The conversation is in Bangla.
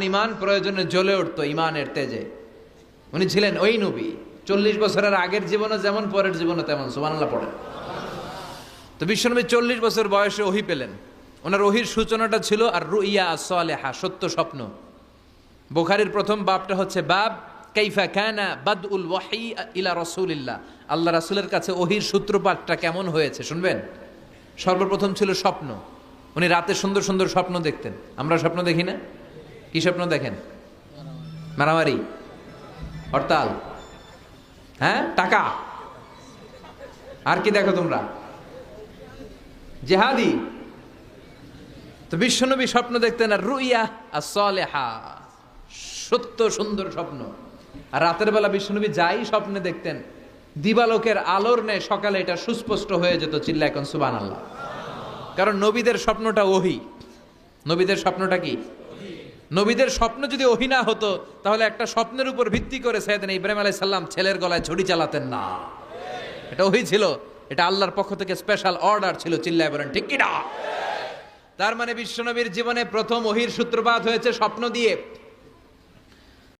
ইমান প্রয়োজনে জ্বলে উঠতো ইমানের তেজে। উনি ছিলেন ওই নবী, 40 বছরের আগের জীবনও যেমন পরের জীবনও তেমন। সুবহানাল্লাহ পড়েন। তো বিশ্বনবী 40 বছর বয়সে ওহী পেলেন। ওনার ওহীর সূচনাটা ছিল আর রুইয়া আস-সালেহা, সত্য স্বপ্ন। বুখারীর প্রথম বাবটা হচ্ছে বাব কাইফা কানা বাদউল ওয়াহী ইলা রাসূলিল্লাহ। আল্লাহ রাসূলের কাছে ওহীর সূত্রপাতটা কেমন হয়েছে শুনবেন। সর্বপ্রথম ছিল স্বপ্ন। উনি রাতে সুন্দর সুন্দর স্বপ্ন দেখতেন। আমরা স্বপ্ন দেখি না? কি স্বপ্ন দেখেন? মারামারি, হরতাল, হ্যাঁ, টাকা। আর কি দেখো তোমরা? জিহাদি। তো বিশ্বনবী স্বপ্ন দেখতেন আর রুইয়া আস-সালেহা, সত্য সুন্দর স্বপ্ন। আর রাতের বেলা বিশ্বনবী যাই স্বপ্নে দেখতেন, দিবালোকের আলোর ন্যায় সকালে এটা সুস্পষ্ট হয়ে যেত। চিল্লা এখন সুবহানাল্লাহ। কারণ নবীদের স্বপ্নটা ওহী। নবীদের স্বপ্নটা কি? নবীদের স্বপ্ন যদি ওহী না হতো তাহলে একটা স্বপ্নের উপর ভিত্তি করে সাইয়েদনা ইব্রাহিম আলাইহিস সালাম ছেলের গলায় ছুরি চালাতেন না। এটা ওহী ছিল, এটা আল্লাহর পক্ষ থেকে স্পেশাল অর্ডার ছিল। চিল্লায় বলেন ঠিক কি না? তার মানে বিশ্বনবীর জীবনে প্রথম ওহীর সূত্রপাত হয়েছে স্বপ্ন দিয়ে।